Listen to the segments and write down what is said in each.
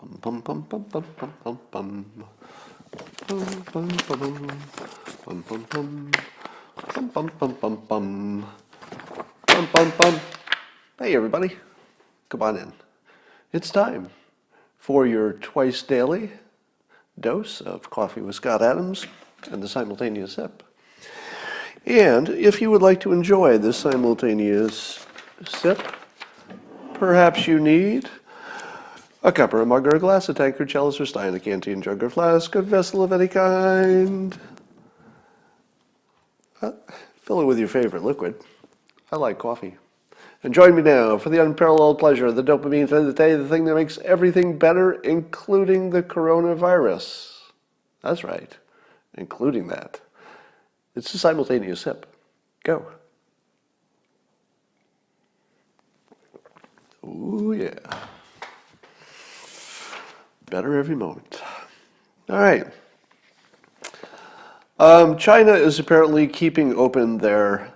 Bum bum bum bum bum bum bum. Bum bum bum bum bum bum. Bum bum bum bum bum. Bum bum bum. Hey everybody, come on in. It's time for your twice daily dose of coffee with Scott Adams and the simultaneous sip. And if you would like to enjoy this simultaneous sip, perhaps you need a cup or a mug or a glass, a tankard, chalice or stein, a canteen, jug or flask, a vessel of any kind. Fill it with your favorite liquid. I like coffee. And join me now for the unparalleled pleasure of the dopamine of the day, the thing that makes everything better, including the coronavirus. That's right, including that. It's a simultaneous sip. Go. Ooh, yeah. Better every moment. All right. China is apparently keeping open their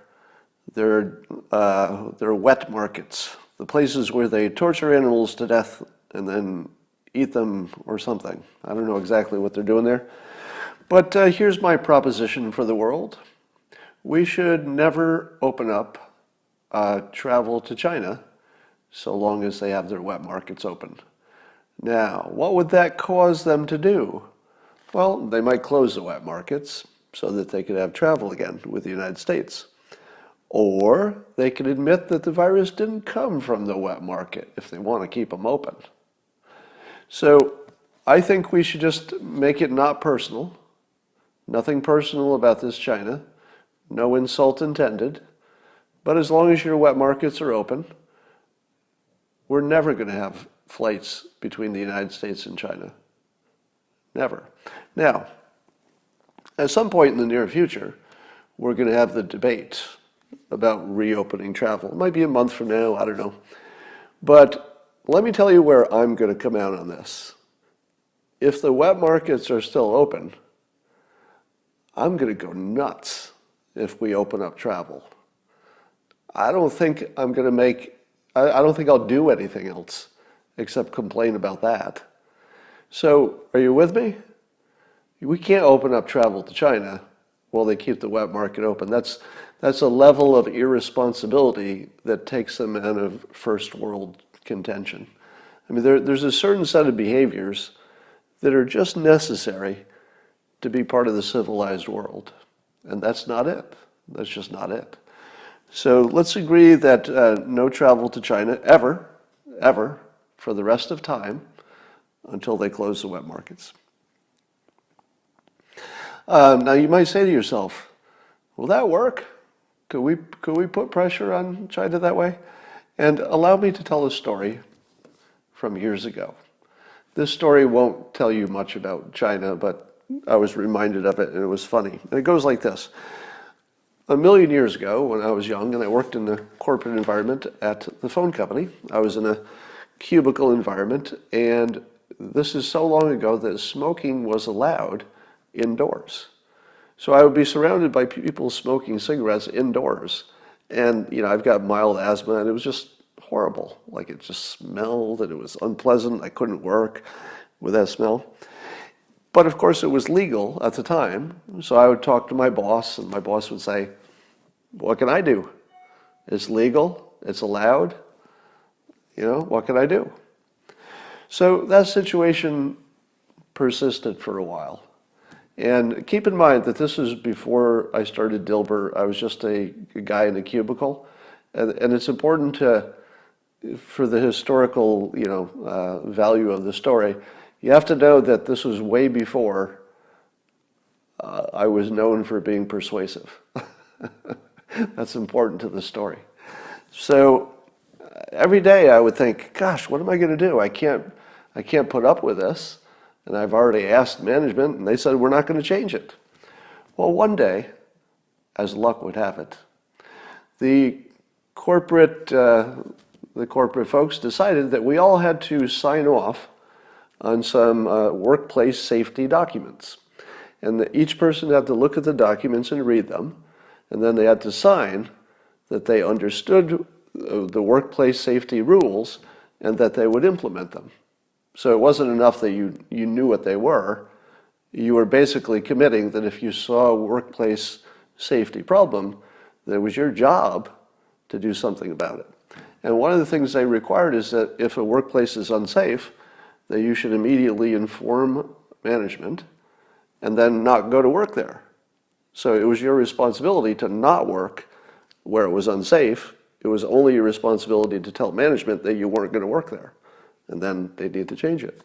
wet markets, the places where they torture animals to death and then eat them or something. I don't know exactly what they're doing there. But here's my proposition for the world. We should never open up travel to China so long as they have their wet markets open. Now, what would that cause them to do? Well, they might close the wet markets so that they could have travel again with the United States. Or they could admit that the virus didn't come from the wet market if they want to keep them open. So I think we should just make it not personal. Nothing personal about this China. No insult intended. But as long as your wet markets are open, we're never going to have flights between the United States and China. Never. Now, at some point in the near future, we're going to have the debate about reopening travel. It might be a month from now, I don't know. But let me tell you where I'm going to come out on this. If the wet markets are still open, I'm going to go nuts if we open up travel. I don't think I'll do anything else except complain about that. So, are you with me? We can't open up travel to China while they keep the wet market open. That's a level of irresponsibility that takes them out of first world contention. I mean, there's a certain set of behaviors that are just necessary to be part of the civilized world. And that's not it. That's just not it. So let's agree that no travel to China ever, for the rest of time until they close the wet markets. Now you might say to yourself, will that work? Could we put pressure on China that way? And allow me to tell a story from years ago. This story won't tell you much about China, but I was reminded of it and it was funny. And it goes like this. A million years ago, when I was young and I worked in the corporate environment at the phone company, I was in a cubicle environment, and this is so long ago that smoking was allowed indoors. So I would be surrounded by people smoking cigarettes indoors. And, I've got mild asthma, and it was just horrible. Like, it just smelled, and it was unpleasant. I couldn't work with that smell. But of course, it was legal at the time. So I would talk to my boss, and my boss would say, what can I do? It's legal. It's allowed. What can I do? So that situation persisted for a while. And keep in mind that this was before I started Dilbert. I was just a guy in a cubicle. And it's important for the historical, value of the story, you have to know that this was way before I was known for being persuasive. That's important to the story. So every day I would think, gosh, what am I going to do? I can't put up with this. And I've already asked management, and they said, we're not going to change it. Well, one day, as luck would have it, the corporate folks decided that we all had to sign off on some workplace safety documents. And that each person had to look at the documents and read them, and then they had to sign that they understood the workplace safety rules and that they would implement them. So it wasn't enough that you knew what they were. You were basically committing that if you saw a workplace safety problem, that it was your job to do something about it. And one of the things they required is that if a workplace is unsafe, that you should immediately inform management and then not go to work there. So it was your responsibility to not work where it was unsafe. It was only your responsibility to tell management that you weren't going to work there. And then they need to change it.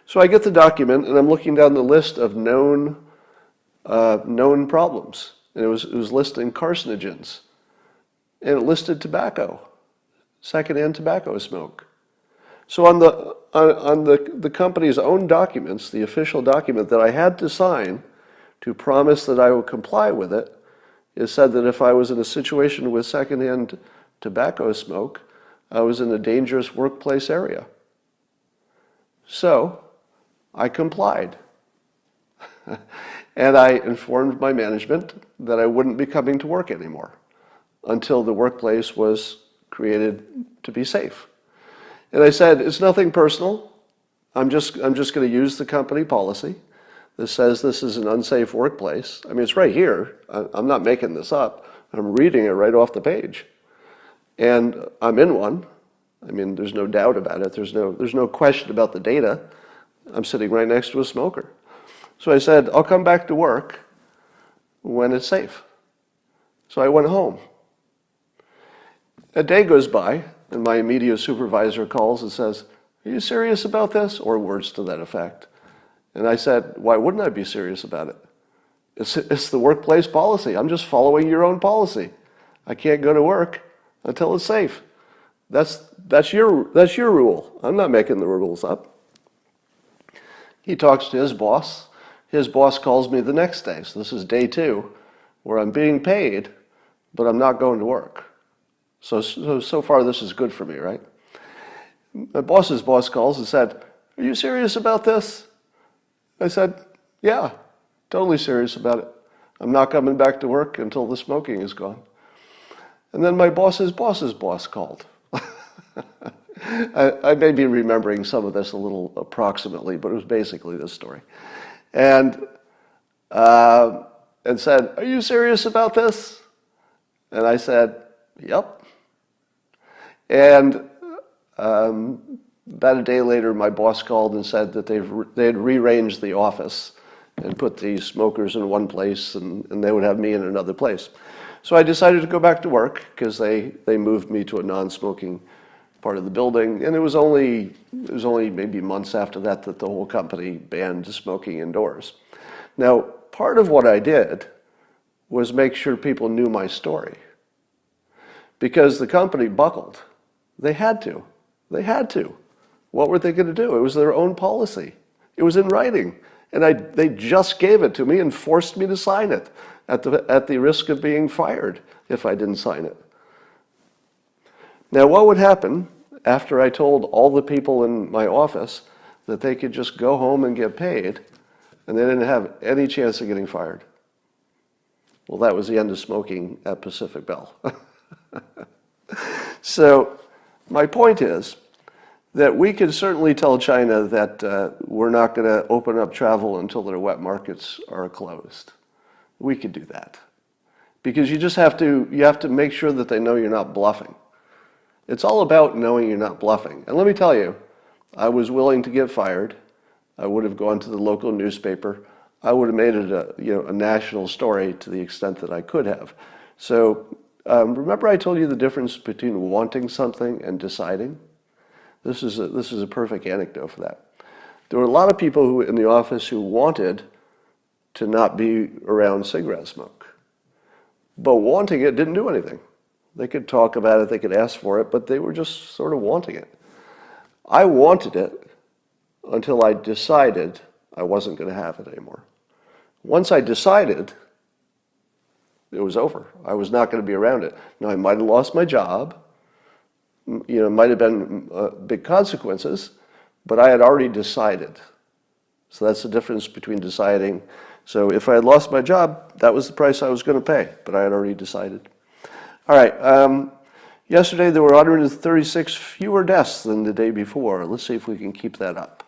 So I get the document and I'm looking down the list of known problems. And it was listing carcinogens. And it listed tobacco, secondhand tobacco smoke. So on the company's own documents, the official document that I had to sign to promise that I would comply with it, it said that if I was in a situation with secondhand tobacco smoke, I was in a dangerous workplace area. So I complied. And I informed my management that I wouldn't be coming to work anymore until the workplace was created to be safe. And I said, it's nothing personal. I'm just going to use the company policy that says this is an unsafe workplace. I mean, it's right here. I'm not making this up. I'm reading it right off the page. And I'm in one. I mean, there's no doubt about it. There's no question about the data. I'm sitting right next to a smoker. So I said, I'll come back to work when it's safe. So I went home. A day goes by, and my immediate supervisor calls and says, are you serious about this? Or words to that effect. And I said, why wouldn't I be serious about it? It's the workplace policy. I'm just following your own policy. I can't go to work until it's safe. That's your rule. I'm not making the rules up. He talks to his boss. His boss calls me the next day. So this is day 2, where I'm being paid, but I'm not going to work. So far this is good for me, right? My boss's boss calls and said, are you serious about this? I said, yeah, totally serious about it. I'm not coming back to work until the smoking is gone. And then my boss's boss called. I may be remembering some of this a little approximately, but it was basically this story. And said, are you serious about this? And I said, yep. And about a day later, my boss called and said that they had rearranged the office and put the smokers in one place, and they would have me in another place. So I decided to go back to work because they moved me to a non-smoking part of the building, and it was only maybe months after that the whole company banned smoking indoors. Now, part of what I did was make sure people knew my story, because the company buckled. They had to. They had to. What were they going to do? It was their own policy. It was in writing, and they just gave it to me and forced me to sign it at the risk of being fired if I didn't sign it. Now, what would happen after I told all the people in my office that they could just go home and get paid, and they didn't have any chance of getting fired? Well, that was the end of smoking at Pacific Bell. So my point is that we can certainly tell China that we're not going to open up travel until their wet markets are closed. We could do that, because you have to make sure that they know you're not bluffing. It's all about knowing you're not bluffing. And let me tell you, I was willing to get fired. I would have gone to the local newspaper. I would have made it a national story to the extent that I could have. So remember I told you the difference between wanting something and deciding? This is a perfect anecdote for that. There were a lot of people in the office who wanted to not be around cigarette smoke. But wanting it didn't do anything. They could talk about it, they could ask for it, but they were just sort of wanting it. I wanted it until I decided I wasn't going to have it anymore. Once I decided, it was over. I was not going to be around it. Now, I might have lost my job. It might have been big consequences, but I had already decided. So that's the difference between deciding. So if I had lost my job, that was the price I was going to pay, but I had already decided. All right, Yesterday, there were 136 fewer deaths than the day before. Let's see if we can keep that up.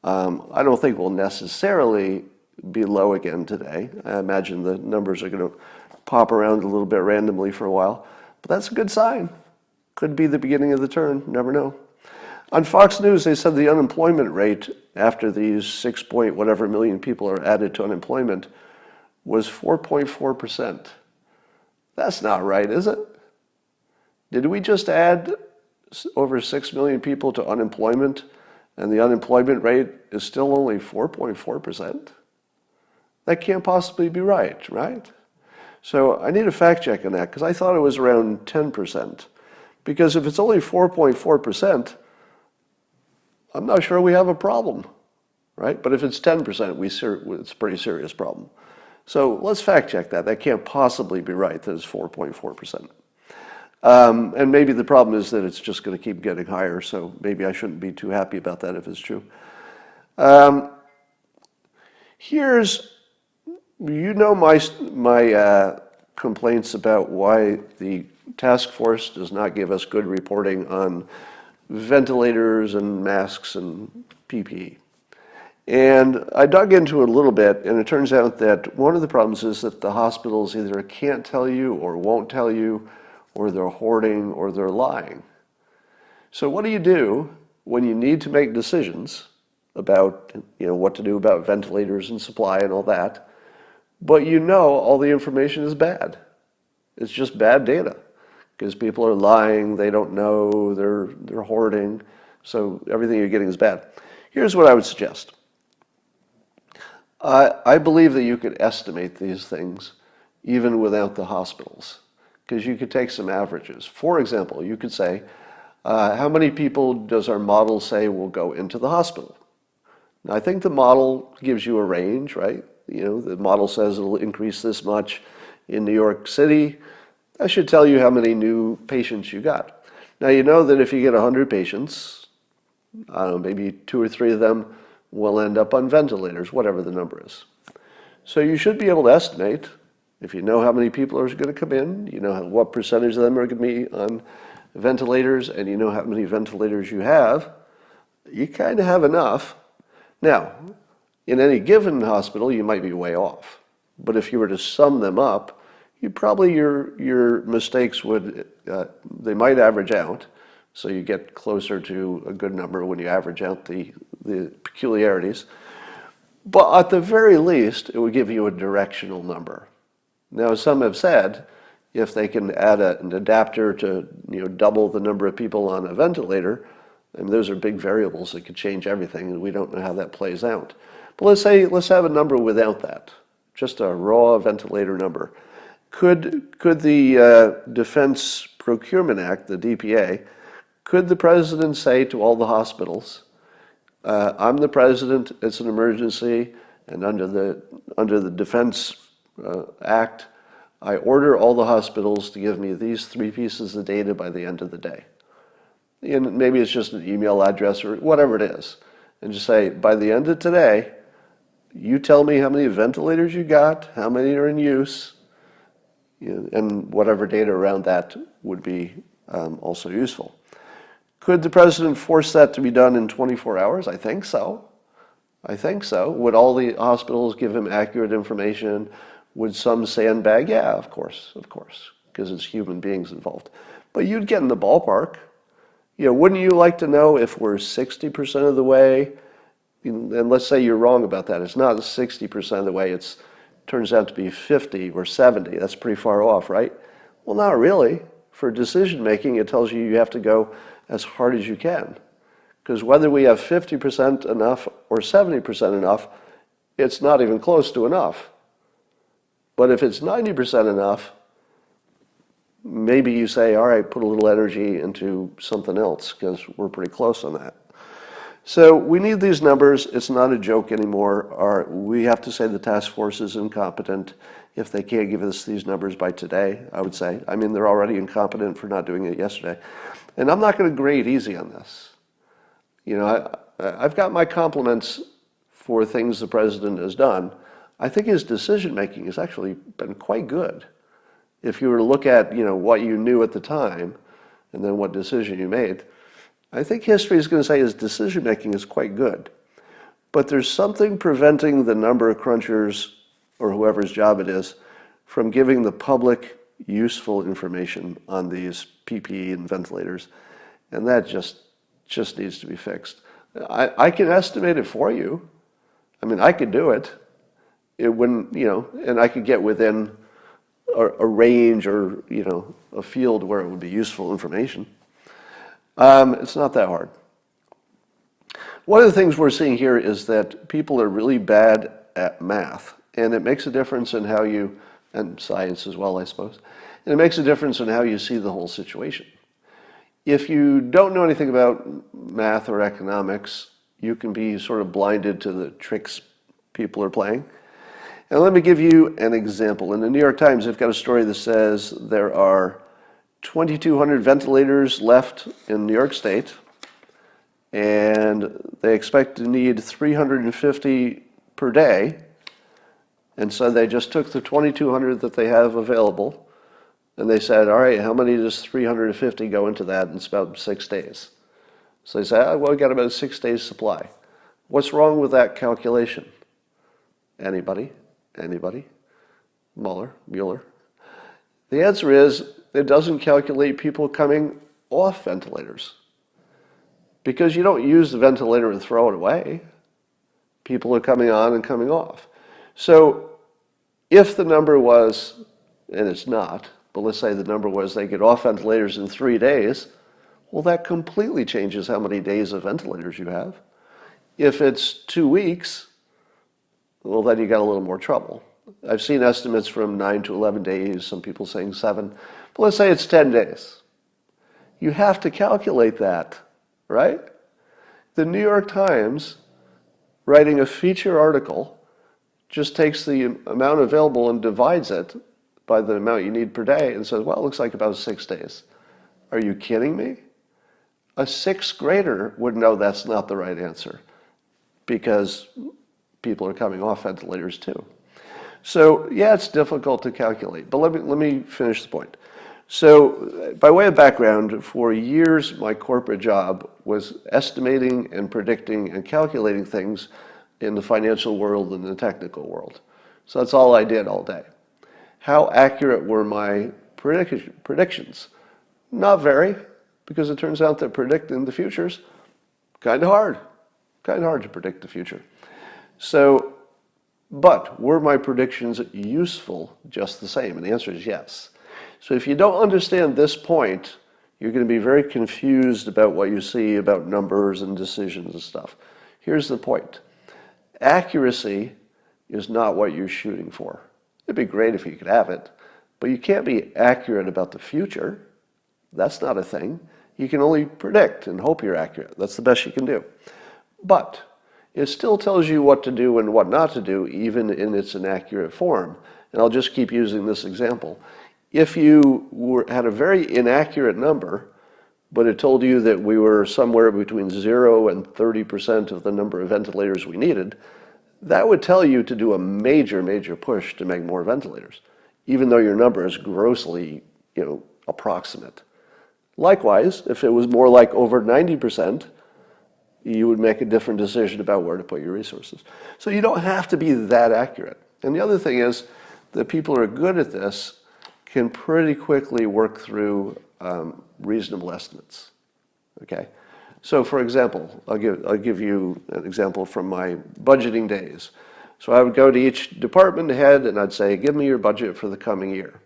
I don't think we'll necessarily be low again today. I imagine the numbers are going to pop around a little bit randomly for a while, but that's a good sign. Could be the beginning of the turn, never know. On Fox News, they said the unemployment rate after these 6 point whatever million people are added to unemployment was 4.4%. That's not right, is it? Did we just add over 6 million people to unemployment and the unemployment rate is still only 4.4%? That can't possibly be right, right? So I need a fact check on that because I thought it was around 10%. Because if it's only 4.4%, I'm not sure we have a problem, right? But if it's 10%, it's a pretty serious problem. So let's fact check that. That can't possibly be right, that it's 4.4%. And maybe the problem is that it's just going to keep getting higher, so maybe I shouldn't be too happy about that if it's true. Here's, my complaints about why the task force does not give us good reporting on ventilators and masks and PPE. And I dug into it a little bit, and it turns out that one of the problems is that the hospitals either can't tell you or won't tell you, or they're hoarding or they're lying. So what do you do when you need to make decisions about what to do about ventilators and supply and all that, but all the information is bad? It's just bad data because people are lying, they don't know, they're hoarding, so everything you're getting is bad. Here's what I would suggest. I believe that you could estimate these things even without the hospitals, because you could take some averages. For example, you could say, how many people does our model say will go into the hospital? Now, I think the model gives you a range, right? The model says it'll increase this much in New York City. That should tell you how many new patients you got. Now, you know that if you get 100 patients, I don't know, maybe 2 or 3 of them will end up on ventilators, whatever the number is. So you should be able to estimate, if you know how many people are going to come in, you know what percentage of them are going to be on ventilators, and you know how many ventilators you have, you kind of have enough. Now, in any given hospital, you might be way off. But if you were to sum them up, your mistakes they might average out. So you get closer to a good number when you average out the peculiarities. But at the very least, it would give you a directional number. Now, some have said if they can add an adapter to double the number of people on a ventilator, and those are big variables that could change everything, and we don't know how that plays out. But let's have a number without that, just a raw ventilator number. Could the Defense Procurement Act, the DPA, could the president say to all the hospitals, I'm the president, it's an emergency, and under the Defense Act, I order all the hospitals to give me these 3 pieces of data by the end of the day. And maybe it's just an email address or whatever it is. And just say, by the end of today, you tell me how many ventilators you got, how many are in use, and whatever data around that would be also useful. Could the president force that to be done in 24 hours? I think so. Would all the hospitals give him accurate information? Would some sandbag? Yeah, of course, because it's human beings involved. But you'd get in the ballpark. Wouldn't you like to know if we're 60% of the way? And let's say you're wrong about that. It's not 60% of the way. It turns out to be 50 or 70. That's pretty far off, right? Well, not really. For decision making, it tells you have to go as hard as you can. Because whether we have 50% enough or 70% enough, it's not even close to enough. But if it's 90% enough, maybe you say, all right, put a little energy into something else because we're pretty close on that. So we need these numbers. It's not a joke anymore. We have to say the task force is incompetent if they can't give us these numbers by today, I would say. I mean, they're already incompetent for not doing it yesterday. And I'm not going to grade easy on this. I've got my compliments for things the president has done. I think his decision-making has actually been quite good. If you were to look at, what you knew at the time, and then what decision you made, I think history is going to say his decision-making is quite good. But there's something preventing the number crunchers, or whoever's job it is, from giving the public useful information on these PPE and ventilators. And that just needs to be fixed. I can estimate it for you. I mean, I could do it. It wouldn't, and I could get within a range or, a field where it would be useful information. It's not that hard. One of the things we're seeing here is that people are really bad at math, and it makes a difference in how you, and science as well, I suppose, and it makes a difference in how you see the whole situation. If you don't know anything about math or economics, you can be sort of blinded to the tricks people are playing. And let me give you an example. In the New York Times, they've got a story that says there are 2,200 ventilators left in New York State, and they expect to need 350 per day. And so they just took the 2,200 that they have available, and they said, all right, how many does 350 go into that? And it's about 6 days. So they said, well, we got about a 6 days supply. What's wrong with that calculation? Anybody? Mueller? The answer is, it doesn't calculate people coming off ventilators. Because you don't use the ventilator and throw it away. People are coming on and coming off. So if the number was, and it's not, but let's say the number was they get off ventilators in 3 days, well, that completely changes how many days of ventilators you have. If it's 2 weeks, well, then you got a little more trouble. I've seen estimates from 9 to 11 days, some people saying 7, but let's say it's 10 days. You have to calculate that, right? The New York Times, writing a feature article, just takes the amount available and divides it by the amount you need per day and says, well, it looks like about 6 days. Are you kidding me? A 6th grader would know that's not the right answer because people are coming off ventilators too. So yeah, it's difficult to calculate, but let me finish the point. So by way of background, for years my corporate job was estimating and predicting and calculating things in the financial world and the technical world. So that's all I did all day. How accurate were my predictions? Not very, because it turns out that predicting the future's kind of hard to predict the future. So, but were my predictions useful just the same? And the answer is yes. So if you don't understand this point, you're going to be very confused about what you see about numbers and decisions and stuff. Here's the point. Accuracy is not what you're shooting for. It'd be great if you could have it, but you can't be accurate about the future. That's not a thing. You can only predict and hope you're accurate. That's the best you can do. But it still tells you what to do and what not to do, even in its inaccurate form. And I'll just keep using this example. If you had a very inaccurate number, but it told you that we were somewhere between 0 and 30% of the number of ventilators we needed, that would tell you to do a major push to make more ventilators, even though your number is grossly, approximate. Likewise, if it was more like over 90%, you would make a different decision about where to put your resources. So you don't have to be that accurate. And the other thing is that people who are good at this can pretty quickly work through reasonable estimates. Okay, so for example, I'll give you an example from my budgeting days. So I would go to each department head and I'd say, give me your budget for the coming year.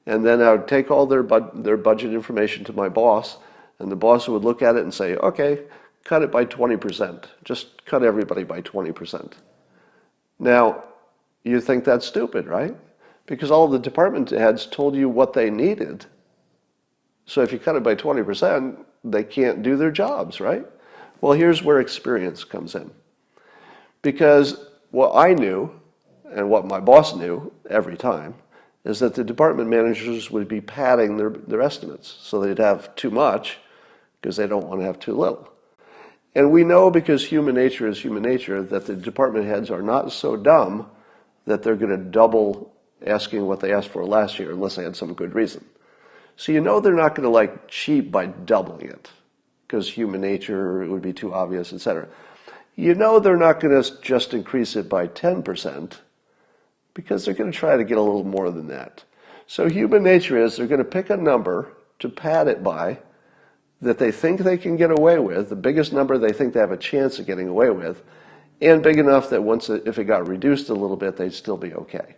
And then I would take all their budget information to my boss, and the boss would look at it and say, okay, cut it by 20%. Just cut everybody by 20%. Now, you think that's stupid, right? Because all the department heads told you what they needed. So if you cut it by 20%, they can't do their jobs, right? Well, here's where experience comes in. Because what I knew, and what my boss knew every time, is that the department managers would be padding their estimates. So they'd have too much because they don't want to have too little. And we know, because human nature is human nature, that the department heads are not so dumb that they're going to double asking what they asked for last year unless they had some good reason. So you know they're not going to like cheat by doubling it, because human nature, it would be too obvious, etc. You know they're not going to just increase it by 10%, because they're going to try to get a little more than that. So human nature is they're going to pick a number to pad it by that they think they can get away with, the biggest number they think they have a chance of getting away with, and big enough that if it got reduced a little bit, they'd still be okay.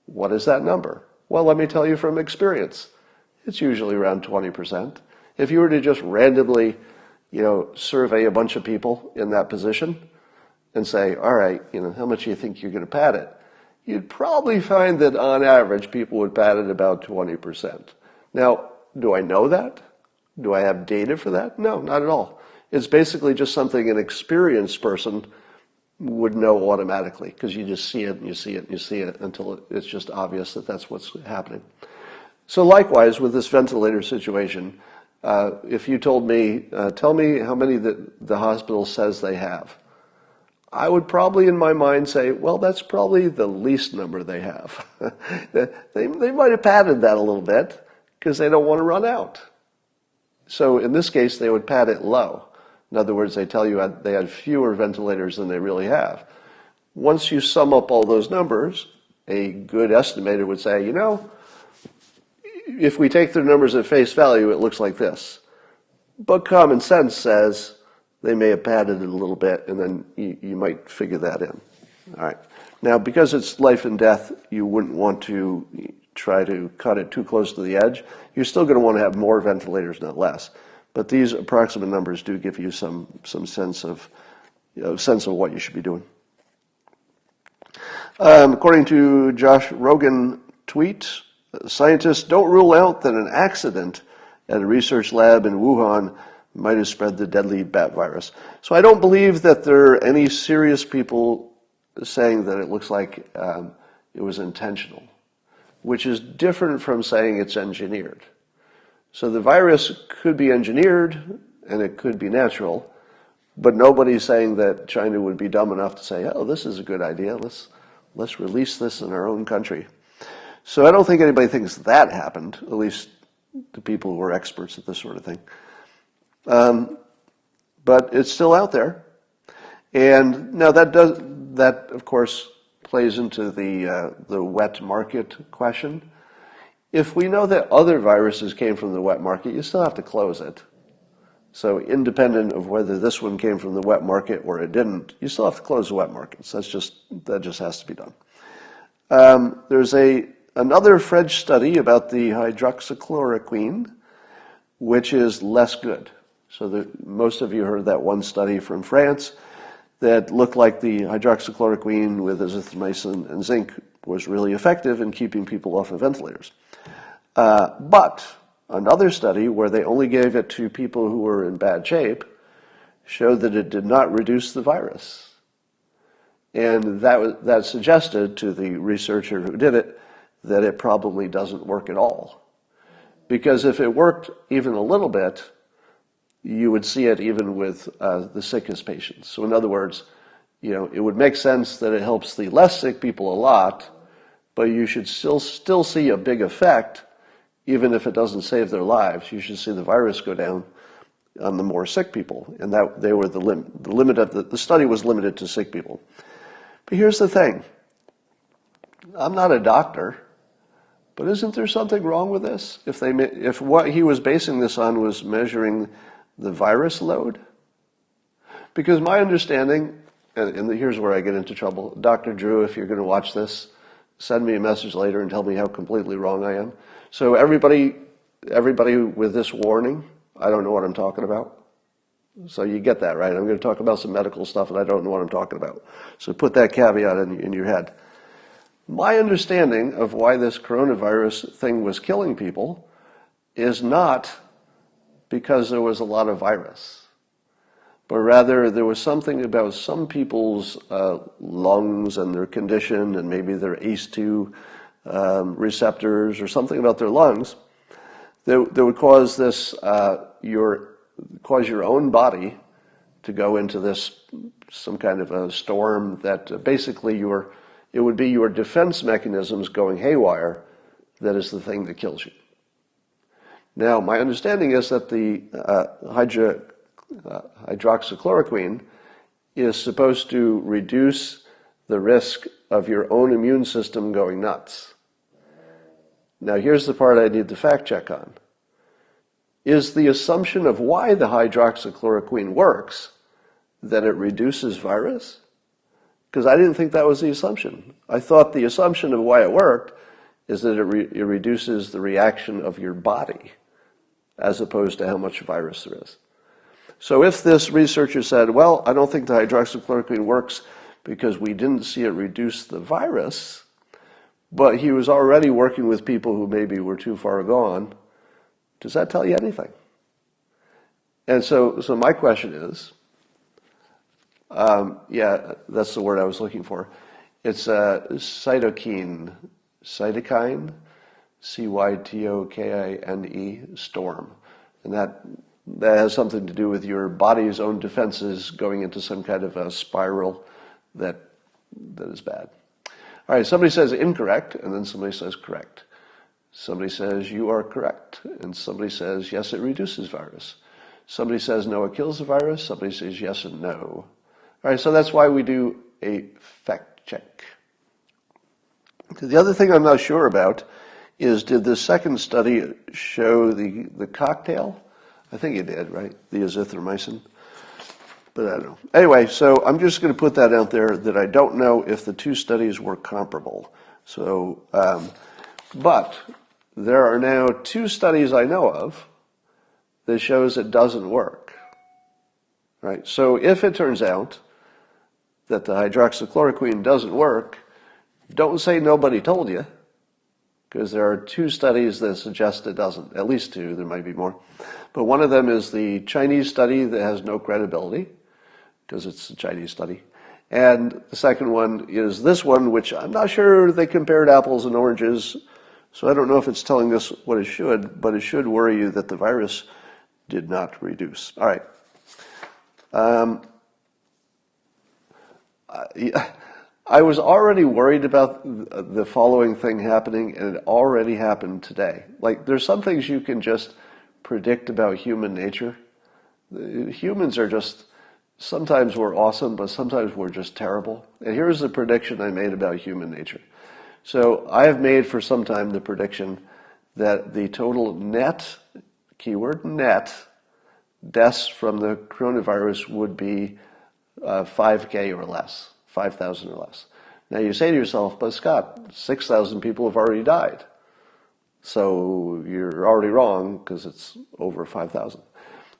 What is that number? Well, let me tell you from experience. It's usually around 20%. If you were to just randomly, survey a bunch of people in that position and say, all right, how much do you think you're going to pad it? You'd probably find that on average, people would pad it about 20%. Now, do I know that? Do I have data for that? No, not at all. It's basically just something an experienced person would know automatically, because you just see it and you see it and you see it until it's just obvious that that's what's happening. So likewise, with this ventilator situation, if you told me, tell me how many the hospital says they have, I would probably in my mind say, well, that's probably the least number they have. they might have padded that a little bit because they don't want to run out. So in this case, they would pad it low. In other words, they tell you they had fewer ventilators than they really have. Once you sum up all those numbers, a good estimator would say, if we take their numbers at face value, it looks like this. But common sense says they may have padded it a little bit, and then you might figure that in. All right. Now, because it's life and death, you wouldn't want to try to cut it too close to the edge. You're still going to want to have more ventilators, not less. But these approximate numbers do give you some sense of what you should be doing. According to Josh Rogan tweet, scientists don't rule out that an accident at a research lab in Wuhan might have spread the deadly bat virus. So I don't believe that there are any serious people saying that it looks like it was intentional, which is different from saying it's engineered. So the virus could be engineered and it could be natural, but nobody's saying that China would be dumb enough to say, oh, this is a good idea, let's release this in our own country. So I don't think anybody thinks that happened, at least the people who are experts at this sort of thing. But it's still out there. And now that of course plays into the wet market question. If we know that other viruses came from the wet market, you still have to close it. So independent of whether this one came from the wet market or it didn't, you still have to close the wet markets. That just has to be done. There's another French study about the hydroxychloroquine, which is less good. So most of you heard that one study from France that looked like the hydroxychloroquine with azithromycin and zinc was really effective in keeping people off of ventilators. But another study where they only gave it to people who were in bad shape showed that it did not reduce the virus. And that suggested to the researcher who did it that it probably doesn't work at all. Because if it worked even a little bit, you would see it even with the sickest patients. So in other words, it would make sense that it helps the less sick people a lot, but you should still see a big effect, even if it doesn't save their lives. You should see the virus go down on the more sick people, and that they were the limit of the study was limited to sick people. But here's the thing: I'm not a doctor, but isn't there something wrong with this? If what he was basing this on was measuring the virus load, because my understanding, and here's where I get into trouble, Dr. Drew, if you're going to watch this, send me a message later and tell me how completely wrong I am. So everybody with this warning, I don't know what I'm talking about. So you get that, right? I'm going to talk about some medical stuff and I don't know what I'm talking about. So put that caveat in your head. My understanding of why this coronavirus thing was killing people is not because there was a lot of virus, but rather there was something about some people's lungs and their condition and maybe their ACE2 receptors or something about their lungs that would cause cause your own body to go into some kind of a storm that basically it would be your defense mechanisms going haywire that is the thing that kills you. Now, my understanding is that the hydroxychloroquine is supposed to reduce the risk of your own immune system going nuts. Now, here's the part I need to fact check on. Is the assumption of why the hydroxychloroquine works that it reduces virus? Because I didn't think that was the assumption. I thought the assumption of why it worked is that it reduces the reaction of your body as opposed to how much virus there is. So if this researcher said, well, I don't think the hydroxychloroquine works because we didn't see it reduce the virus, but he was already working with people who maybe were too far gone, does that tell you anything? And so my question is, yeah, that's the word I was looking for. It's cytokine, Cytokine, storm. And that has something to do with your body's own defenses going into some kind of a spiral that is bad. All right, somebody says incorrect, and then somebody says correct. Somebody says you are correct, and somebody says yes, it reduces virus. Somebody says no, it kills the virus. Somebody says yes and no. All right, so that's why we do a fact check. The other thing I'm not sure about is, did the second study show the cocktail? I think it did, right? The azithromycin. But I don't know. Anyway, so I'm just going to put that out there that I don't know if the two studies were comparable. So, but there are now two studies I know of that shows it doesn't work. Right? So if it turns out that the hydroxychloroquine doesn't work, don't say nobody told you, because there are two studies that suggest it doesn't. At least two, there might be more. But one of them is the Chinese study that has no credibility, because it's a Chinese study. And the second one is this one, which I'm not sure they compared apples and oranges, so I don't know if it's telling us what it should, but it should worry you that the virus did not reduce. All right. I was already worried about the following thing happening, and it already happened today. Like, there's some things you can just predict about human nature. Humans are just, sometimes we're awesome, but sometimes we're just terrible. And here's the prediction I made about human nature. So I have made for some time the prediction that the total net, keyword net, deaths from the coronavirus would be 5K or less. 5,000 or less. Now you say to yourself, but Scott, 6,000 people have already died. So you're already wrong because it's over 5,000.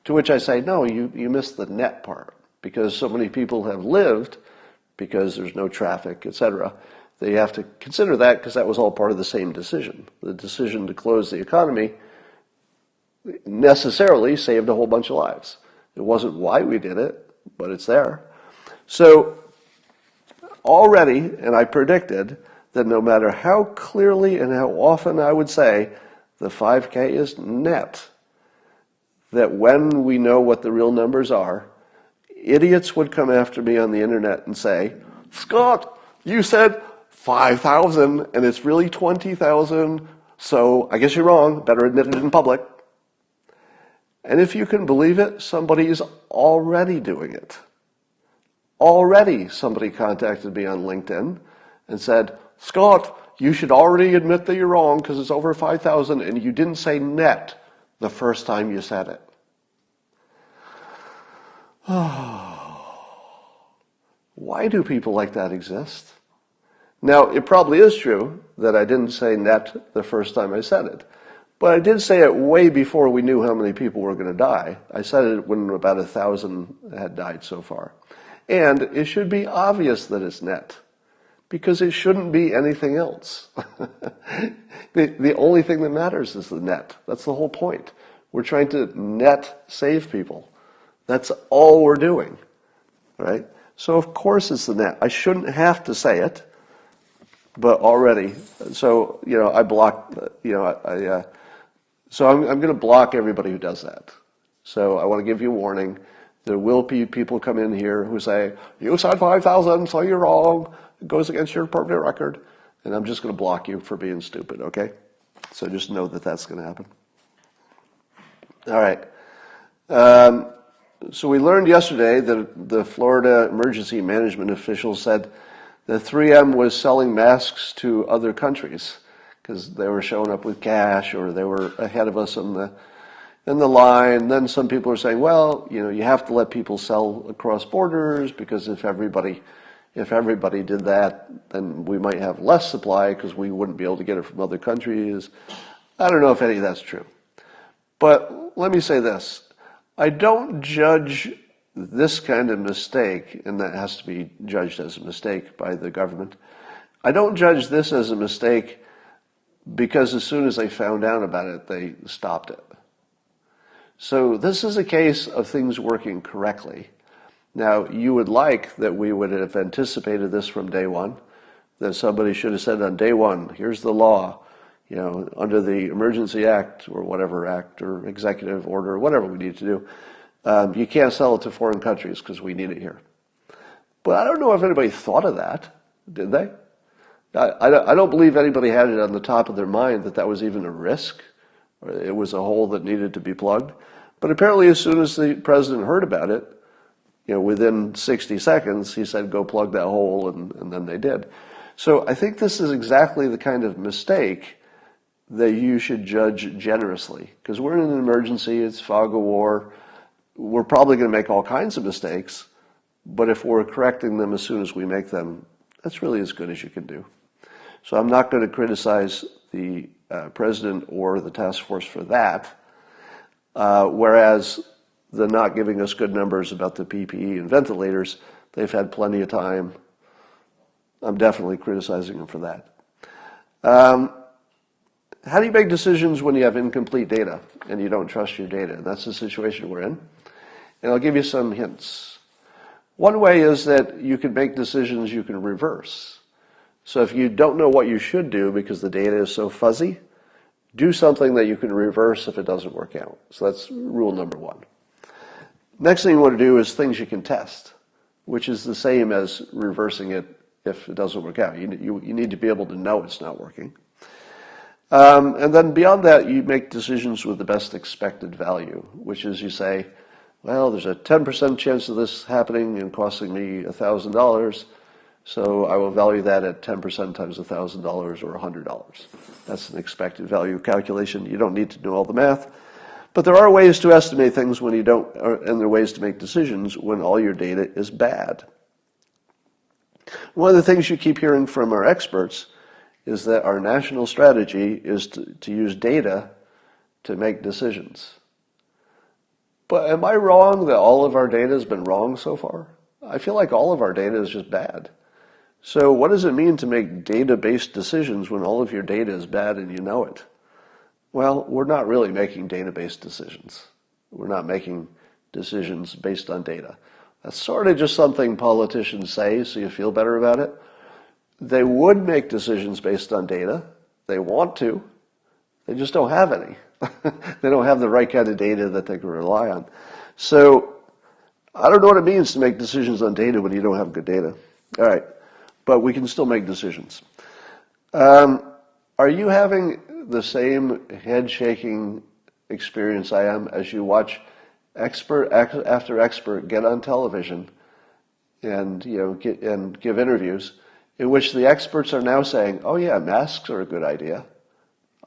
To which I say, no, you missed the net part, because so many people have lived because there's no traffic, etc. They have to consider that, because that was all part of the same decision. The decision to close the economy necessarily saved a whole bunch of lives. It wasn't why we did it, but it's there. So already, and I predicted that no matter how clearly and how often I would say the 5K is net, that when we know what the real numbers are, idiots would come after me on the internet and say, Scott, you said 5,000 and it's really 20,000, so I guess you're wrong, better admit it in public. And if you can believe it, somebody is already doing it. Already somebody contacted me on LinkedIn and said, Scott, you should already admit that you're wrong because it's over 5,000 and you didn't say net the first time you said it. Why do people like that exist? Now, it probably is true that I didn't say net the first time I said it, but I did say it way before we knew how many people were going to die. I said it when about 1,000 had died so far. And it should be obvious that it's net, because it shouldn't be anything else. The only thing that matters is the net. That's the whole point. We're trying to net save people. That's all we're doing, right? So of course it's the net. I shouldn't have to say it, but already. So, I blocked, so I'm going to block everybody who does that. So I want to give you a warning. There will be people come in here who say, you said 5,000, so you're wrong. It goes against your permanent record. And I'm just going to block you for being stupid, okay? So just know that that's going to happen. All right. Um, so we learned yesterday that the Florida emergency management officials said that 3M was selling masks to other countries because they were showing up with cash or they were ahead of us in the line. Then some people are saying, well, you have to let people sell across borders because if everybody did that, then we might have less supply because we wouldn't be able to get it from other countries. I don't know if any of that's true. But let me say this. I don't judge this kind of mistake, and that has to be judged as a mistake by the government. I don't judge this as a mistake because as soon as they found out about it, they stopped it. So this is a case of things working correctly. Now, you would like that we would have anticipated this from day one, that somebody should have said on day one, here's the law, under the Emergency Act or whatever act or executive order or whatever we need to do. You can't sell it to foreign countries because we need it here. But I don't know if anybody thought of that, did they? I don't believe anybody had it on the top of their mind that that was even a risk, or it was a hole that needed to be plugged. But apparently as soon as the president heard about it, within 60 seconds, he said, go plug that hole, and then they did. So I think this is exactly the kind of mistake that you should judge generously. Because we're in an emergency, it's fog of war, we're probably going to make all kinds of mistakes, but if we're correcting them as soon as we make them, that's really as good as you can do. So I'm not going to criticize the president or the task force for that, whereas the not giving us good numbers about the PPE and ventilators, they've had plenty of time. I'm definitely criticizing them for that. How do you make decisions when you have incomplete data and you don't trust your data? That's the situation we're in. And I'll give you some hints. One way is that you can make decisions you can reverse. So if you don't know what you should do because the data is so fuzzy, do something that you can reverse if it doesn't work out. So that's rule number one. Next thing you want to do is things you can test, which is the same as reversing it if it doesn't work out. You need to be able to know it's not working. And then beyond that, you make decisions with the best expected value, which is you say, well, there's a 10% chance of this happening and costing me $1,000, so I will value that at 10% times $1,000 or $100. That's an expected value calculation. You don't need to know all the math. But there are ways to estimate things when you don't, and there are ways to make decisions when all your data is bad. One of the things you keep hearing from our experts is that our national strategy is to use data to make decisions. But am I wrong that all of our data has been wrong so far? I feel like all of our data is just bad. So what does it mean to make data-based decisions when all of your data is bad and you know it? Well, we're not really making data-based decisions. We're not making decisions based on data. That's sort of just something politicians say so you feel better about it. They would make decisions based on data. They want to. They just don't have any. They don't have the right kind of data that they can rely on. So I don't know what it means to make decisions on data when you don't have good data. All right, but we can still make decisions. Are you having the same head-shaking experience I am as you watch expert after expert get on television and and give interviews in which the experts are now saying, "Oh yeah, masks are a good idea."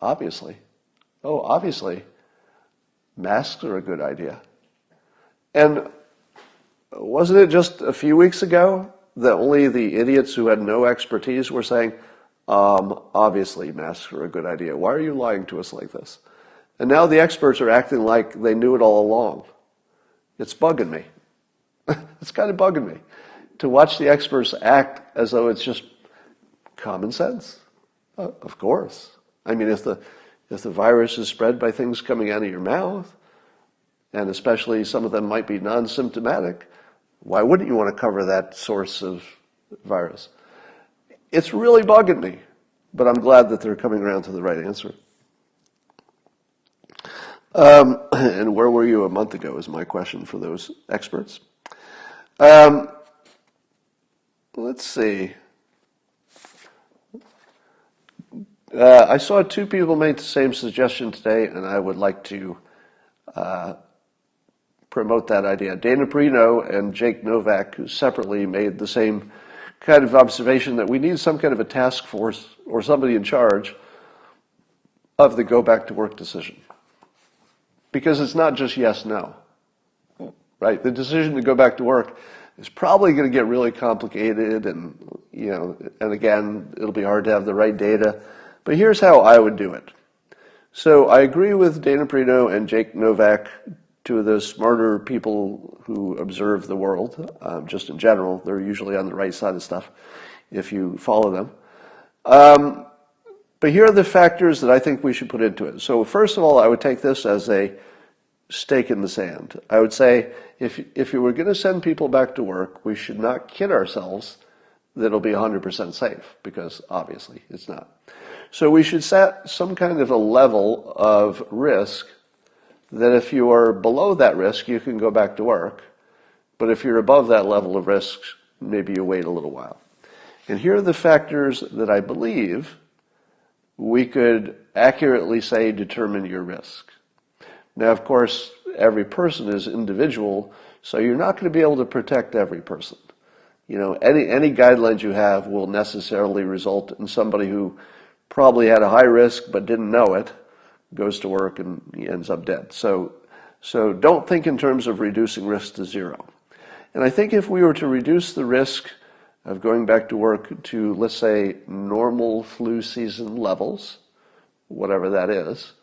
Obviously. Oh, obviously, masks are a good idea. And wasn't it just a few weeks ago that only the idiots who had no expertise were saying, obviously masks are a good idea. Why are you lying to us like this? And now the experts are acting like they knew it all along. It's bugging me. It's kind of bugging me to watch the experts act as though it's just common sense. Of course. I mean, if the virus is spread by things coming out of your mouth, and especially some of them might be non-symptomatic, why wouldn't you want to cover that source of virus? It's really bugging me, but I'm glad that they're coming around to the right answer. And where were you a month ago is my question for those experts. Let's see. I saw two people make the same suggestion today, and I would like to promote that idea. Dana Perino and Jake Novak, who separately made the same kind of observation that we need some kind of a task force or somebody in charge of the go back to work decision. Because it's not just yes, no, right? The decision to go back to work is probably going to get really complicated and, and again, it'll be hard to have the right data. But here's how I would do it. So I agree with Dana Perino and Jake Novak, two of the smarter people who observe the world, just in general. They're usually on the right side of stuff if you follow them. But here are the factors that I think we should put into it. So first of all, I would take this as a stake in the sand. I would say if you were going to send people back to work, we should not kid ourselves that it'll be 100% safe, because obviously it's not. So we should set some kind of a level of risk that if you are below that risk, you can go back to work. But if you're above that level of risk, maybe you wait a little while. And here are the factors that I believe we could accurately say determine your risk. Now, of course, every person is individual, so you're not going to be able to protect every person. Any guidelines you have will necessarily result in somebody who probably had a high risk but didn't know it, goes to work and he ends up dead. So don't think in terms of reducing risk to zero. And I think if we were to reduce the risk of going back to work to, let's say, normal flu season levels, whatever that is,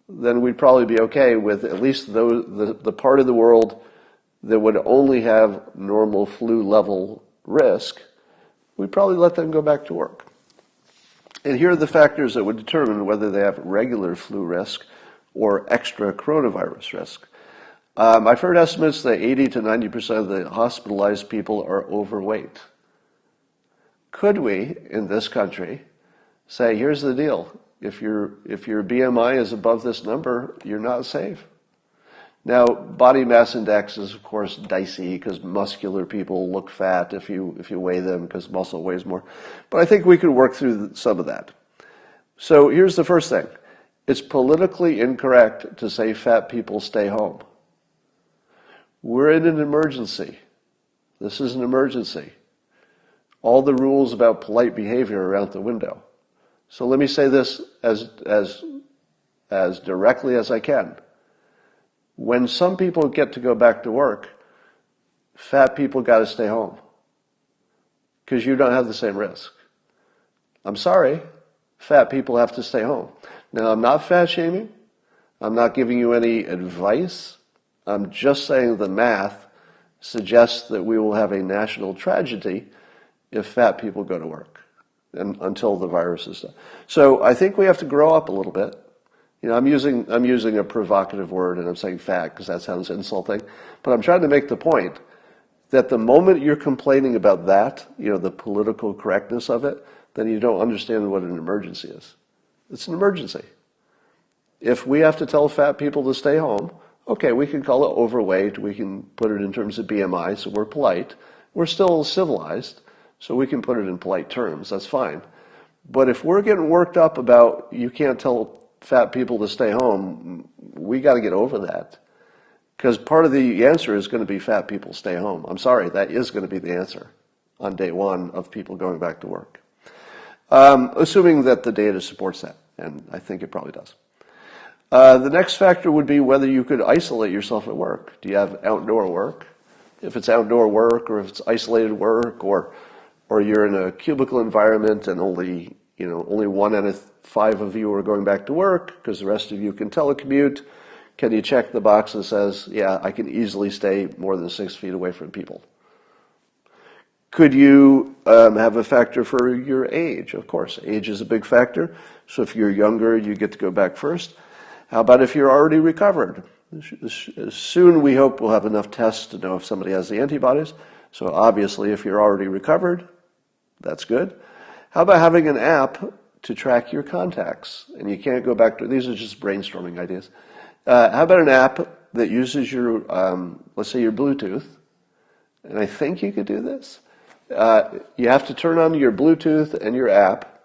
then we'd probably be okay with at least the part of the world that would only have normal flu level risk. We'd probably let them go back to work. And here are the factors that would determine whether they have regular flu risk or extra coronavirus risk. I've heard estimates that 80 to 90% of the hospitalized people are overweight. Could we, in this country, say, here's the deal. If your BMI is above this number, you're not safe. Now, body mass index is, of course, dicey because muscular people look fat if you weigh them because muscle weighs more. But I think we could work through some of that. So here's the first thing. It's politically incorrect to say fat people stay home. We're in an emergency. This is an emergency. All the rules about polite behavior are out the window. So let me say this as directly as I can. When some people get to go back to work, fat people got to stay home because you don't have the same risk. I'm sorry, fat people have to stay home. Now, I'm not fat shaming. I'm not giving you any advice. I'm just saying the math suggests that we will have a national tragedy if fat people go to work and until the virus is done. So I think we have to grow up a little bit. I'm using a provocative word, and I'm saying fat because that sounds insulting. But I'm trying to make the point that the moment you're complaining about that, the political correctness of it, then you don't understand what an emergency is. It's an emergency. If we have to tell fat people to stay home, okay, we can call it overweight. We can put it in terms of BMI, so we're polite. We're still civilized, so we can put it in polite terms. That's fine. But if we're getting worked up about you can't tell fat people to stay home, we got to get over that. Because part of the answer is going to be fat people stay home. I'm sorry, that is going to be the answer on day one of people going back to work. Assuming that the data supports that, and I think it probably does. The next factor would be whether you could isolate yourself at work. Do you have outdoor work? If it's outdoor work, or if it's isolated work, or you're in a cubicle environment and only 1 out of 5 of you are going back to work because the rest of you can telecommute, can you check the box that says, yeah, I can easily stay more than 6 feet away from people? Could you have a factor for your age? Of course, age is a big factor. So if you're younger, you get to go back first. How about if you're already recovered? Soon we hope we'll have enough tests to know if somebody has the antibodies. So obviously, if you're already recovered, that's good. How about having an app to track your contacts? And you can't go back to, these are just brainstorming ideas. How about an app that uses your, let's say your Bluetooth, and I think you could do this. You have to turn on your Bluetooth and your app,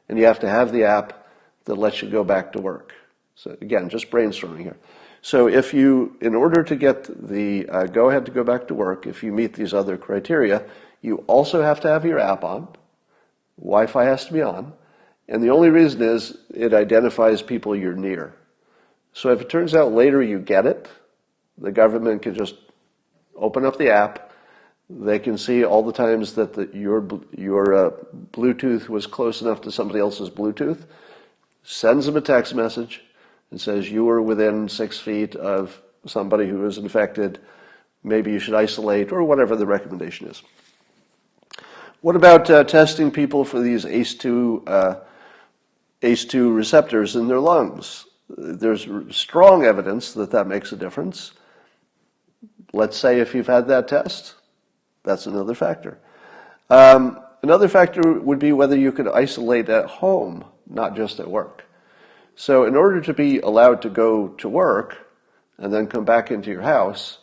and you have to have the app that lets you go back to work. So again, just brainstorming here. So if you, in order to get the go-ahead to go back to work, if you meet these other criteria, you also have to have your app on. Wi-Fi has to be on. And the only reason is it identifies people you're near. So if it turns out later you get it, the government can just open up the app. They can see all the times that your Bluetooth was close enough to somebody else's Bluetooth, sends them a text message, and says you were within 6 feet of somebody who is infected. Maybe you should isolate, or whatever the recommendation is. What about testing people for these ACE2 receptors in their lungs? There's strong evidence that that makes a difference. Let's say if you've had that test, that's another factor. Another factor would be whether you could isolate at home, not just at work. So in order to be allowed to go to work and then come back into your house,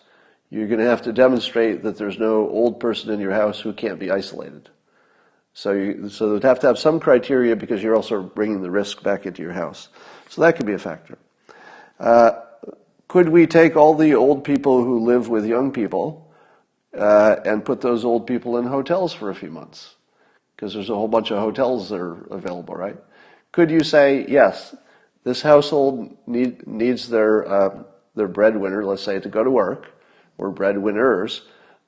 you're going to have to demonstrate that there's no old person in your house who can't be isolated. So they'd have to have some criteria because you're also bringing the risk back into your house. So that could be a factor. Could we take all the old people who live with young people and put those old people in hotels for a few months? Because there's a whole bunch of hotels that are available, right? Could you say, yes, this household needs their breadwinner, let's say, to go to work, or breadwinners,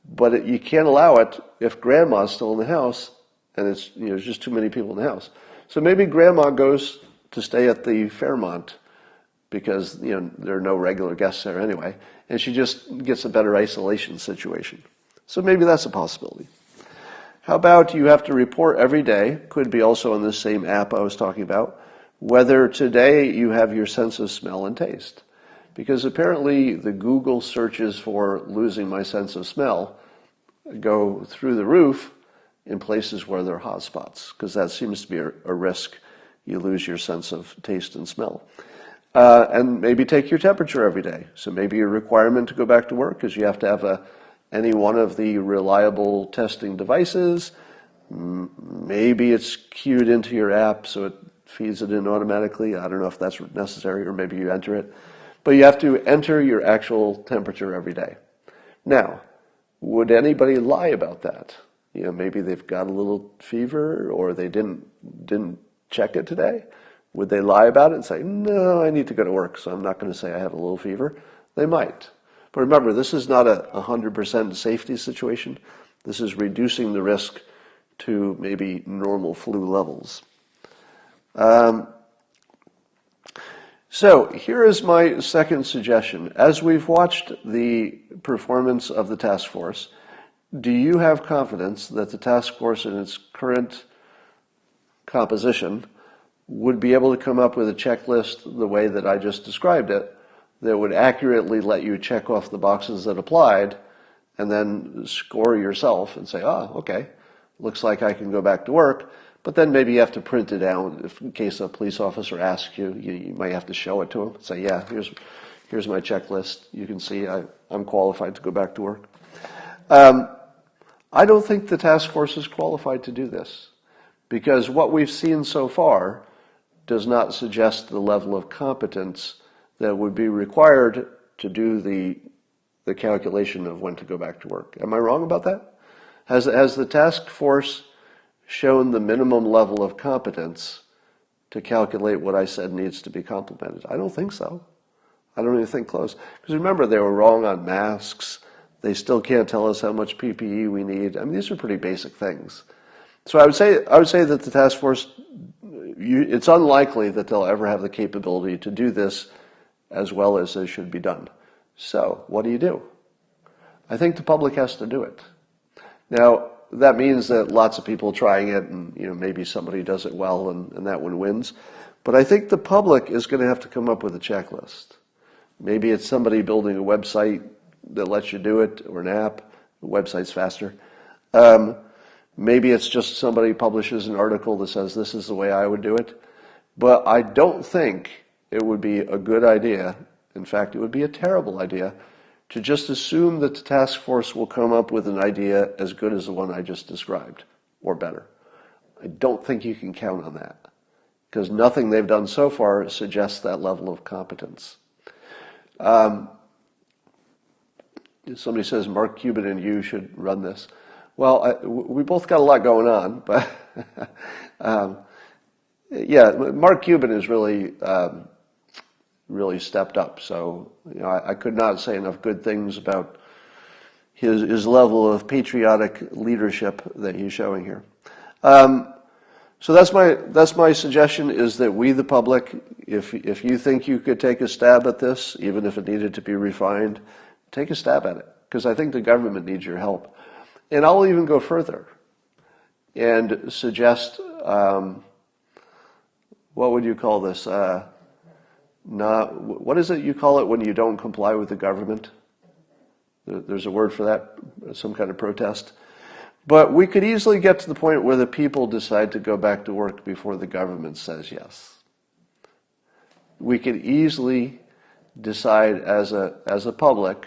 but you can't allow it if grandma's still in the house and it's there's just too many people in the house. So maybe grandma goes to stay at the Fairmont because there are no regular guests there anyway, and she just gets a better isolation situation. So maybe that's a possibility. How about you have to report every day, could be also on this same app I was talking about, whether today you have your sense of smell and taste. Because apparently the Google searches for losing my sense of smell go through the roof in places where there are hotspots, because that seems to be a risk. You lose your sense of taste and smell. And maybe take your temperature every day. So maybe a requirement to go back to work is you have to have any one of the reliable testing devices. Maybe it's queued into your app so it feeds it in automatically. I don't know if that's necessary, or maybe you enter it. But you have to enter your actual temperature every day. Now, would anybody lie about that? Maybe they've got a little fever, or they didn't check it today. Would they lie about it and say, no, I need to go to work, so I'm not going to say I have a little fever? They might. But remember, this is not a 100% safety situation. This is reducing the risk to maybe normal flu levels. So here is my second suggestion. As we've watched the performance of the task force, do you have confidence that the task force in its current composition would be able to come up with a checklist the way that I just described it, that would accurately let you check off the boxes that applied and then score yourself and say, okay, looks like I can go back to work. But then maybe you have to print it out in case a police officer asks you. You might have to show it to him. Say, yeah, here's my checklist. You can see I'm qualified to go back to work. I don't think the task force is qualified to do this, because what we've seen so far does not suggest the level of competence that would be required to do the calculation of when to go back to work. Am I wrong about that? Has the task force shown the minimum level of competence to calculate what I said needs to be complemented? I don't think so. I don't even think close. Because remember, they were wrong on masks. They still can't tell us how much PPE we need. I mean, these are pretty basic things. So I would say that the task force, it's unlikely that they'll ever have the capability to do this as well as it should be done. So what do? I think the public has to do it. Now, that means that lots of people trying it, and maybe somebody does it well and that one wins. But I think the public is going to have to come up with a checklist. Maybe it's somebody building a website that lets you do it, or an app. The website's faster. Maybe it's just somebody publishes an article that says this is the way I would do it. But I don't think it would be a good idea, in fact, it would be a terrible idea, to just assume that the task force will come up with an idea as good as the one I just described, or better. I don't think you can count on that, because nothing they've done so far suggests that level of competence. Somebody says Mark Cuban and you should run this. Well, we both got a lot going on, but yeah, Mark Cuban is really stepped up. So I could not say enough good things about his level of patriotic leadership that he's showing here. So that's my suggestion, is that we, the public, if you think you could take a stab at this, even if it needed to be refined, take a stab at it, because I think the government needs your help. And I'll even go further and suggest, what would you call this? What is it you call it when you don't comply with the government? There's a word for that, some kind of protest. But we could easily get to the point where the people decide to go back to work before the government says yes. We could easily decide as a public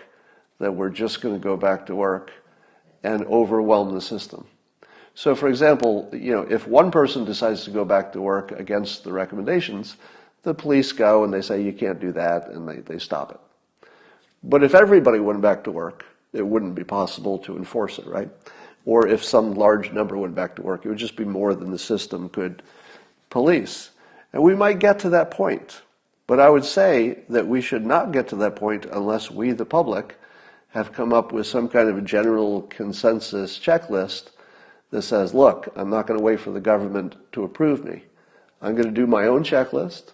that we're just going to go back to work and overwhelm the system. So, for example, if one person decides to go back to work against the recommendations, the police go and they say you can't do that, and they stop it. But if everybody went back to work, it wouldn't be possible to enforce it, right? Or if some large number went back to work, it would just be more than the system could police. And we might get to that point. But I would say that we should not get to that point unless we, the public, have come up with some kind of a general consensus checklist that says, look, I'm not going to wait for the government to approve me. I'm going to do my own checklist.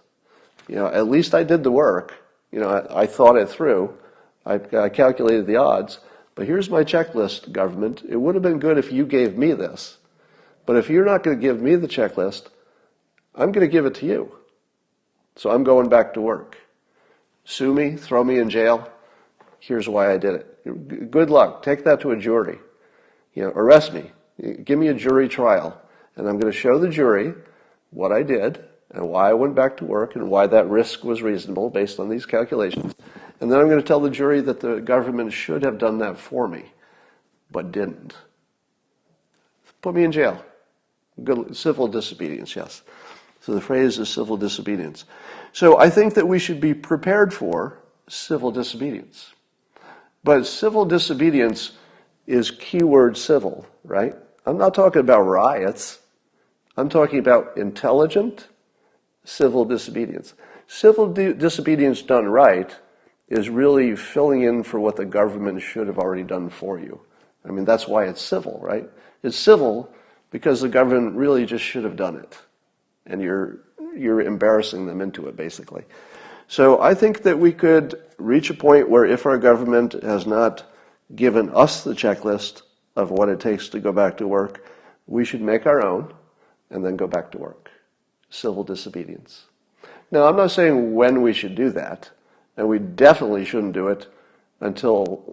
At least I did the work. I thought it through. I calculated the odds. But here's my checklist, government. It would have been good if you gave me this. But if you're not going to give me the checklist, I'm going to give it to you. So I'm going back to work. Sue me, throw me in jail. Here's why I did it. Good luck. Take that to a jury. Arrest me. Give me a jury trial. And I'm going to show the jury what I did and why I went back to work and why that risk was reasonable based on these calculations. And then I'm going to tell the jury that the government should have done that for me, but didn't. Put me in jail. Good, civil disobedience, yes. So the phrase is civil disobedience. So I think that we should be prepared for civil disobedience. But civil disobedience is keyword civil, right? I'm not talking about riots. I'm talking about intelligent civil disobedience. Civil disobedience done right is really filling in for what the government should have already done for you. I mean, that's why it's civil, right? It's civil because the government really just should have done it. And you're embarrassing them into it, basically. So I think that we could reach a point where if our government has not given us the checklist of what it takes to go back to work, we should make our own and then go back to work. Civil disobedience. Now, I'm not saying when we should do that, and we definitely shouldn't do it until,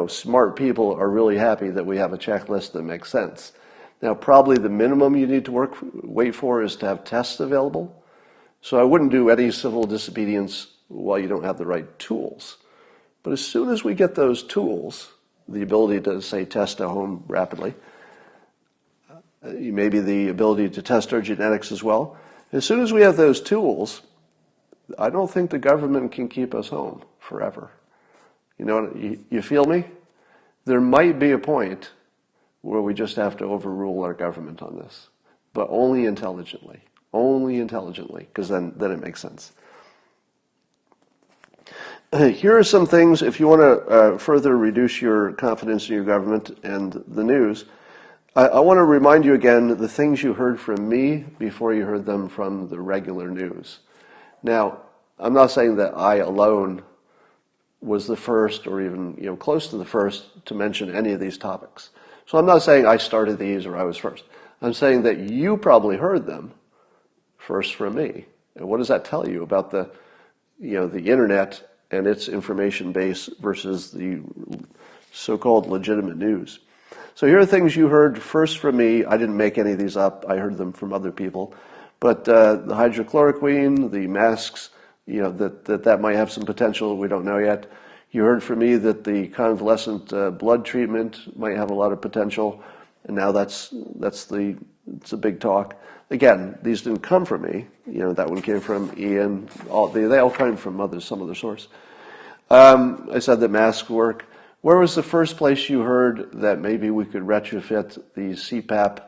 smart people are really happy that we have a checklist that makes sense. Now, probably the minimum you need to wait for is to have tests available. So I wouldn't do any civil disobedience while you don't have the right tools. But as soon as we get those tools, the ability to, say, test at home rapidly, maybe the ability to test our genetics as well, as soon as we have those tools, I don't think the government can keep us home forever. You feel me? There might be a point where we just have to overrule our government on this, but only intelligently, because then it makes sense. Here are some things, if you want to further reduce your confidence in your government and the news, I want to remind you again the things you heard from me before you heard them from the regular news. Now, I'm not saying that I alone was the first or even close to the first to mention any of these topics. So I'm not saying I started these or I was first. I'm saying that you probably heard them first from me. And what does that tell you about the internet and its information base versus the so-called legitimate news? So here are things you heard first from me. I didn't make any of these up. I heard them from other people. But the hydroxychloroquine, the masks, that might have some potential. We don't know yet. You heard from me that the convalescent blood treatment might have a lot of potential. And now it's a big talk. Again, these didn't come from me. That one came from Ian. They all came from some other source. I said that masks work. Where was the first place you heard that maybe we could retrofit the CPAP,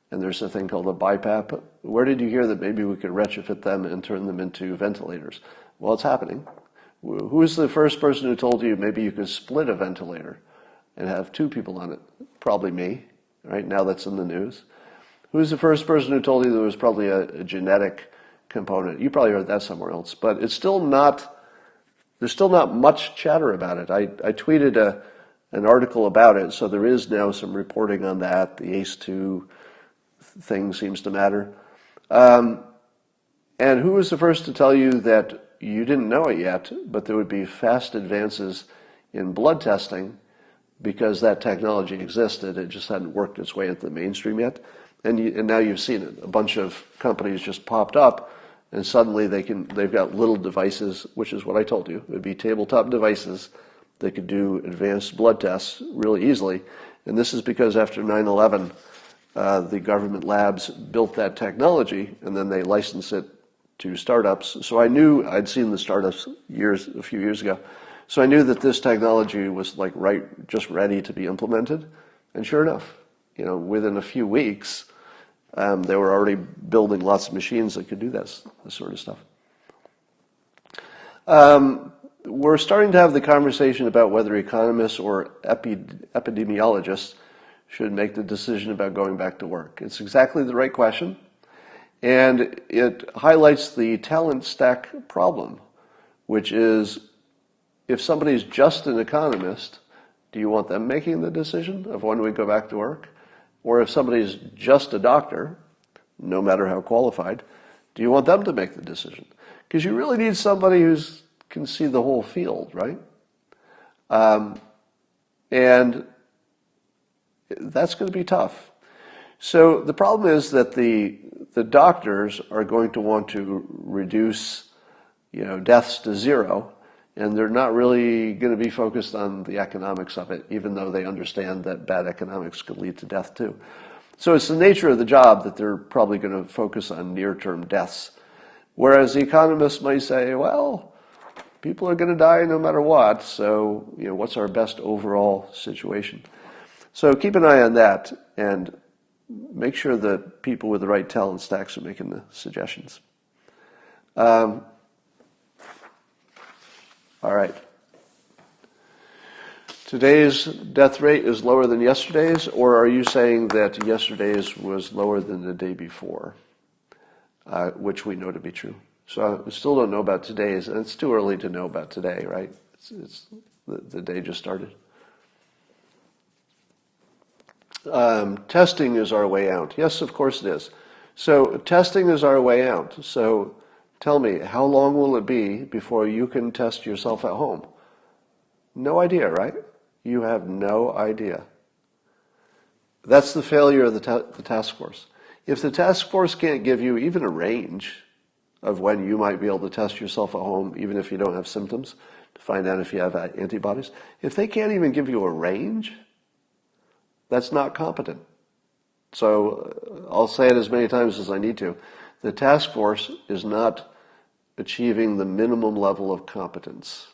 and there's a thing called a BiPAP? Where did you hear that maybe we could retrofit them and turn them into ventilators? Well, it's happening. Who's the first person who told you maybe you could split a ventilator and have two people on it? Probably me, right? Now that's in the news. Who's the first person who told you there was probably a genetic component? You probably heard that somewhere else, but it's still not. There's still not much chatter about it. I tweeted an article about it, so there is now some reporting on that. The ACE2 thing seems to matter. And who was the first to tell you that you didn't know it yet, but there would be fast advances in blood testing because that technology existed. It just hadn't worked its way into the mainstream yet. And now you've seen it. A bunch of companies just popped up, and suddenly they've got little devices, which is what I told you. It would be tabletop devices that could do advanced blood tests really easily. And this is because after 9/11, the government labs built that technology, and then they licensed it to startups. So I knew, I'd seen the startups a few years ago. So I knew that this technology was just ready to be implemented. And sure enough, within a few weeks, they were already building lots of machines that could do this sort of stuff. We're starting to have the conversation about whether economists or epidemiologists should make the decision about going back to work. It's exactly the right question, and it highlights the talent stack problem, which is if somebody's just an economist, do you want them making the decision of when we go back to work? Or if somebody's just a doctor, no matter how qualified, do you want them to make the decision? Because you really need somebody who can see the whole field, right? And that's going to be tough. So the problem is that the doctors are going to want to reduce, deaths to zero, and they're not really going to be focused on the economics of it, even though they understand that bad economics could lead to death too. So it's the nature of the job that they're probably going to focus on near-term deaths. Whereas the economists might say, well, people are going to die no matter what, so what's our best overall situation? So keep an eye on that and make sure that people with the right talent stacks are making the suggestions. All right. Today's death rate is lower than yesterday's, or are you saying that yesterday's was lower than the day before, which we know to be true? So I still don't know about today's, and it's too early to know about today, right? The day just started. Testing is our way out. Yes, of course it is. So testing is our way out. So tell me, how long will it be before you can test yourself at home? No idea, right? You have no idea. That's the failure of the task force. If the task force can't give you even a range of when you might be able to test yourself at home, even if you don't have symptoms, to find out if you have antibodies, if they can't even give you a range, that's not competent. So I'll say it as many times as I need to. The task force is not achieving the minimum level of competence.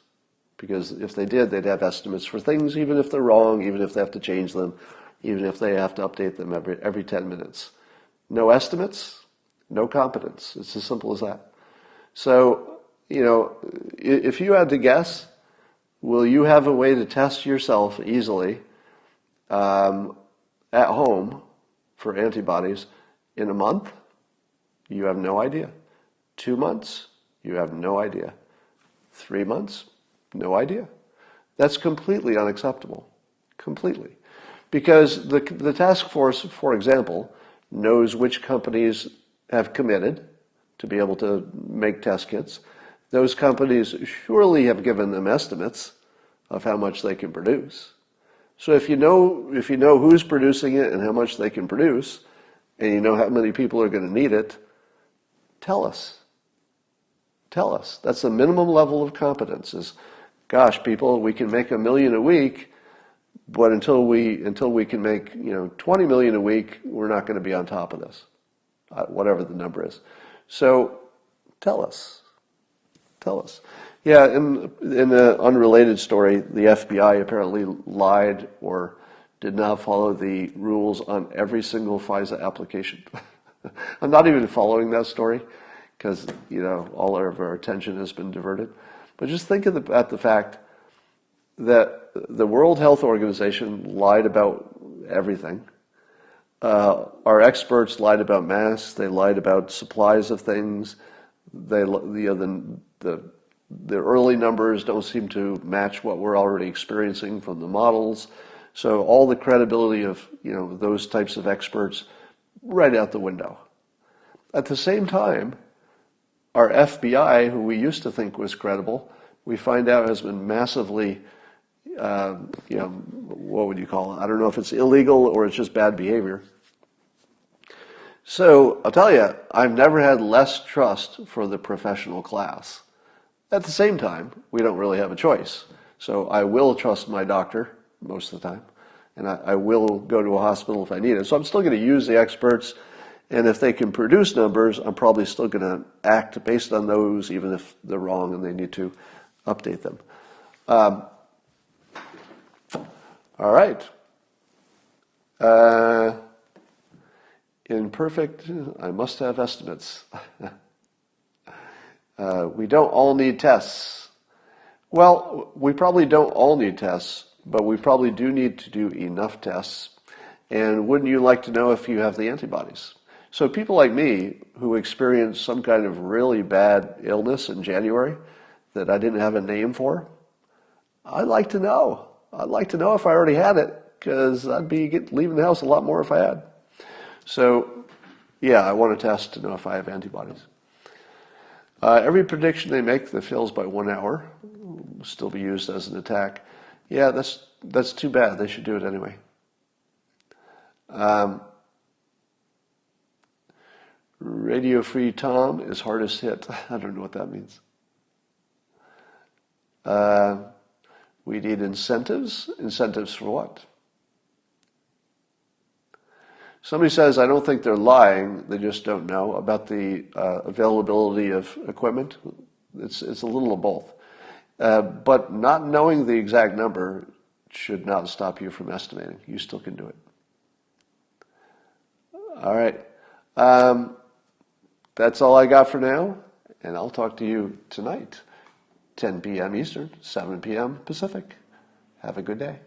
Because if they did, they'd have estimates for things, even if they're wrong, even if they have to change them, even if they have to update them every 10 minutes. No estimates, no competence. It's as simple as that. So, if you had to guess, will you have a way to test yourself easily at home for antibodies in a month? You have no idea. 2 months? You have no idea. 3 months? No idea. That's completely unacceptable. Completely. Because the task force, for example, knows which companies have committed to be able to make test kits. Those companies surely have given them estimates of how much they can produce. So if you know who's producing it and how much they can produce, and you know how many people are going to need it, tell us. Tell us. That's the minimum level of competence is, gosh, people, we can make 1 million a week, but until we can make 20 million a week, we're not going to be on top of this, whatever the number is. So tell us. Yeah, in an unrelated story, the FBI apparently lied or did not follow the rules on every single FISA application. I'm not even following that story because, all of our attention has been diverted. But just think at the fact that the World Health Organization lied about everything. Our experts lied about masks. They lied about supplies of things. The early numbers don't seem to match what we're already experiencing from the models. So all the credibility of those types of experts right out the window. At the same time, our FBI, who we used to think was credible, we find out has been massively, what would you call it? I don't know if it's illegal or it's just bad behavior. So I'll tell you, I've never had less trust for the professional class. At the same time, we don't really have a choice. So I will trust my doctor most of the time, and I will go to a hospital if I need it. So I'm still going to use the experts, and if they can produce numbers, I'm probably still going to act based on those, even if they're wrong and they need to update them. All right. Imperfect, I must have estimates. We don't all need tests. Well, we probably don't all need tests, but we probably do need to do enough tests. And wouldn't you like to know if you have the antibodies? So people like me who experienced some kind of really bad illness in January that I didn't have a name for, I'd like to know. I'd like to know if I already had it, because I'd be leaving the house a lot more if I had. So, yeah, I want to test to know if I have antibodies. Every prediction they make that fails by 1 hour will still be used as an attack. Yeah, that's too bad. They should do it anyway. Radio Free Tom is hardest hit. I don't know what that means. We need incentives. Incentives for what? Somebody says, I don't think they're lying, they just don't know about the availability of equipment. It's a little of both. But not knowing the exact number should not stop you from estimating. You still can do it. All right. That's all I got for now, and I'll talk to you tonight, 10 p.m. Eastern, 7 p.m. Pacific. Have a good day.